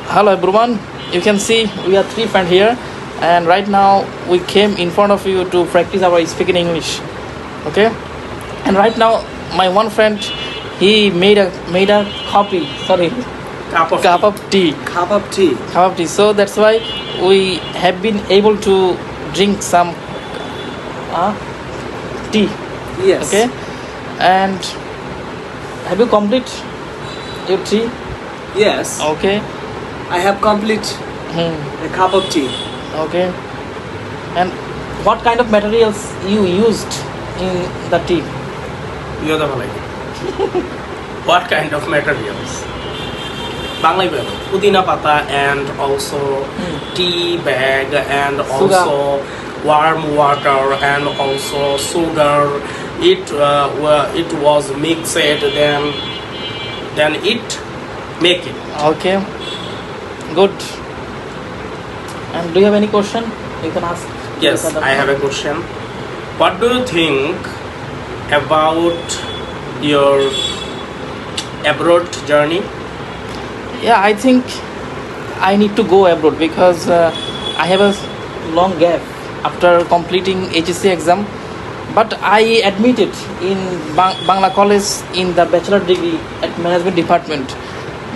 Hello everyone. You can see we are three friends here, and right now we came in front of you to practice our speaking English. Okay, and right now my one friend he made a coffee. Sorry, Cup of cup of tea. cup of tea. Cup of tea. So that's why we have been able to drink some uh, tea. Yes. Okay, and have you complete your tea? Yes. Okay. I have complete Hmm. a cup of tea. Okay. And what kind of materials you used in the tea? You're the Malay. What kind of materials? Banglai bag, pudina pata, and also tea bag, and Sugar. also warm water, and also sugar. It was mixed, then it make it. Okay. Good. And do you have any question? You can ask. Yes, I have a question. What do you think about your abroad journey? Yeah, I think I need to go abroad because I have a long gap after completing HSC exam. But I admitted in Bangla College in the bachelor degree at management department.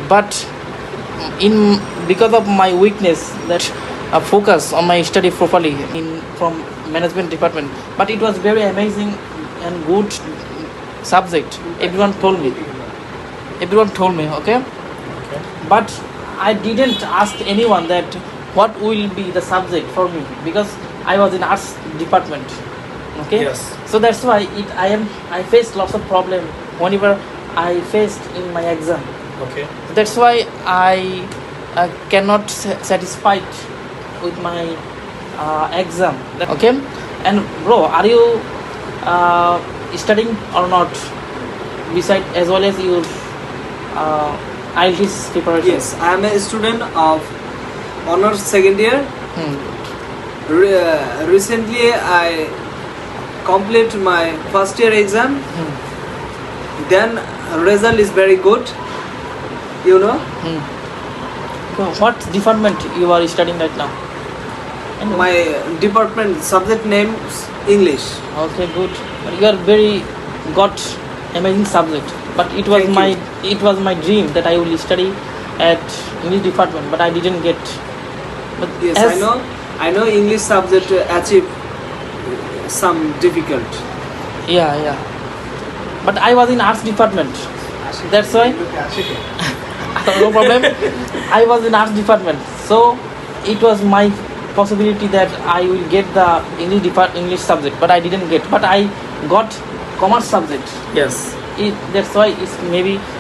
But in because of my weakness that focus on my study properly in from management department, but it was very amazing and good subject. Everyone told me, okay, Okay. but I didn't ask anyone that what will be the subject for me because I was in arts department. Okay. Yes. So that's why I faced lots of problem whenever I faced in my exam. Okay. That's why I cannot satisfied with my exam. Okay. And bro, are you studying or not beside as well as your IELTS preparation? Yes, I am a student of honors second year. Hmm. Recently, I complete my first year exam. Then result is very good. You know, So what department you are studying right now? And my department subject name is English. okay, good. But you are very got amazing subject. But it was Thank you. my dream that I will study at English department, but I didn't get. But Yes, as- I know English subject achieve some difficult. Yeah. But I was in arts department. That's why no problem. I was in arts department, so it was my possibility that I will get the English subject, but I didn't get. But I got commerce subject. Yes. That's why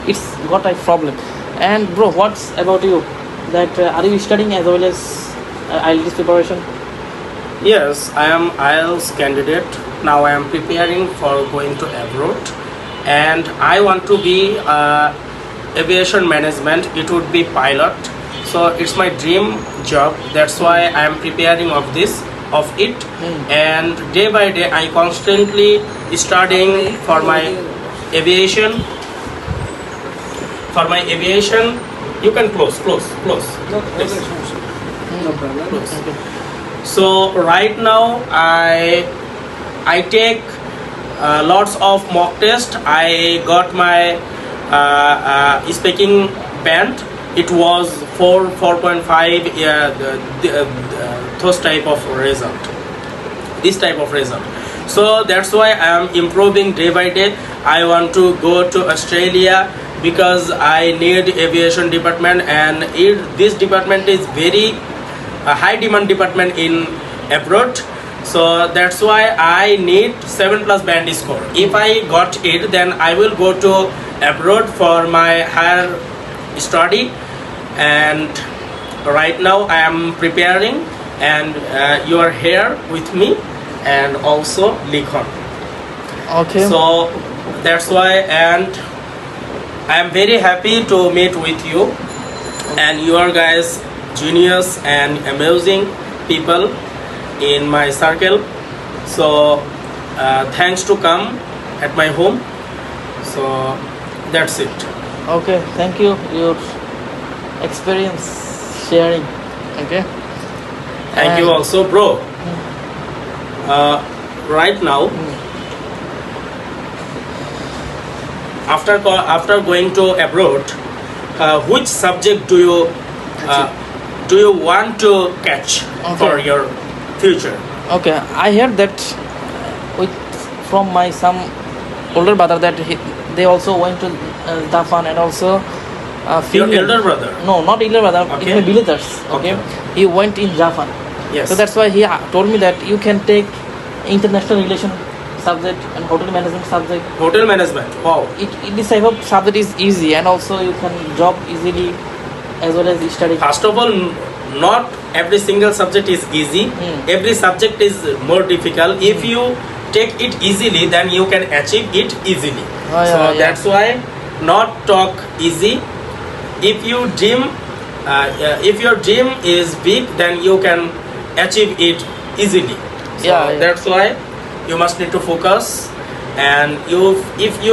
it's got a problem. And bro, what's about you? That are you studying as well as IELTS preparation? Yes, I am IELTS candidate. Now I am preparing for going to abroad, and I want to be aviation management. It would be pilot. So it's my dream job. That's why I am preparing of it, and day by day I constantly studying for my aviation. For my aviation, you can close. Please. No problem. Close. So right now I take lots of mock test. I got my speaking band. It was 4.5. Those type of result. This type of result. So that's why I am improving day by day. I want to go to Australia because I need aviation department, and this department is very a high demand department in abroad. So that's why I need 7+ band score. If I got it, then I will go to abroad for my higher study. And right now I am preparing, and you are here with me, and also Likhon. Okay. So that's why, and I am very happy to meet with you, and you are guys genius and amazing people in my circle. So thanks to come at my home. So that's it. Okay, thank you. Your experience sharing. Okay. Thank you And- also, bro. Right now, after going to abroad, which subject do you want to catch for Okay. your future? Okay, I heard that with from my some older brother that they also went to Japan and also Your Finland. elder brother. No, not elder brother. Okay. It's my brothers. Okay. Okay. He went in Japan. Yes. So that's why he told me that you can take international relation subject and hotel management subject. Hotel management. Wow. This type of subject is easy and also you can job easily as well as study. First of all, not every single subject is easy. Every subject is more difficult. If you take it easily, then you can achieve it easily. Oh, yeah, So yeah. that's why not talk easy. If you dream, if your dream is big, then you can achieve it easily. So Yeah, yeah. that's why you must need to focus. And if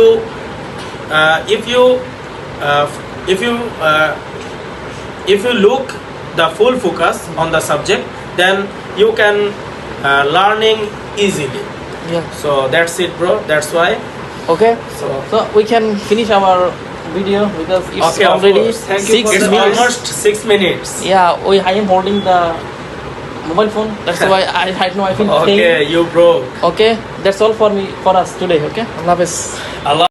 you look the full focus on the subject, then you can learning easily. Yeah. So that's it, bro. That's why. Okay. So So we can finish our video because it's okay, of already course. Thank you 6 for It's the minutes. almost 6 minutes. Yeah, I am holding the mobile phone. That's why I right now I feel Okay, pain. you broke. Okay, that's all for me for us today. Okay, Allah Hafiz. Allah.